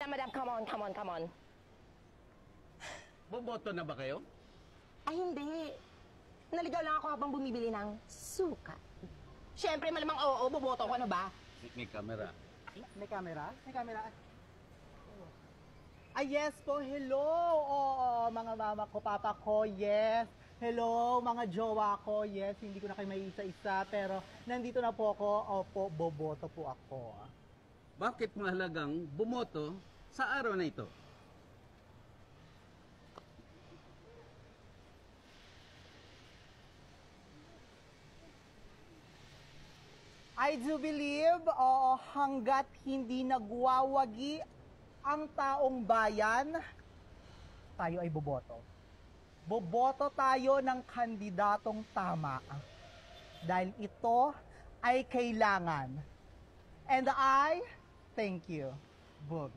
Madam, come on. Boboto na ba kayo? Ay, hindi. Naligaw lang ako habang bumibili ng suka. Siyempre, malamang oo, boboto ko, ano ba? May camera. May camera? May camera? Ah, yes po. Hello. Oo, mga mama ko, papa ko, yes. Hello, mga jowa ko, yes. Hindi ko na kayo may isa-isa, pero nandito na po ako. Opo, boboto po ako. Bakit mahalagang bumoto sa araw na ito? I do believe, hanggat hindi nagwawagi ang taong bayan, tayo ay boboto. Boboto tayo ng kandidatong tama. Dahil ito ay kailangan. And I thank you. Boom.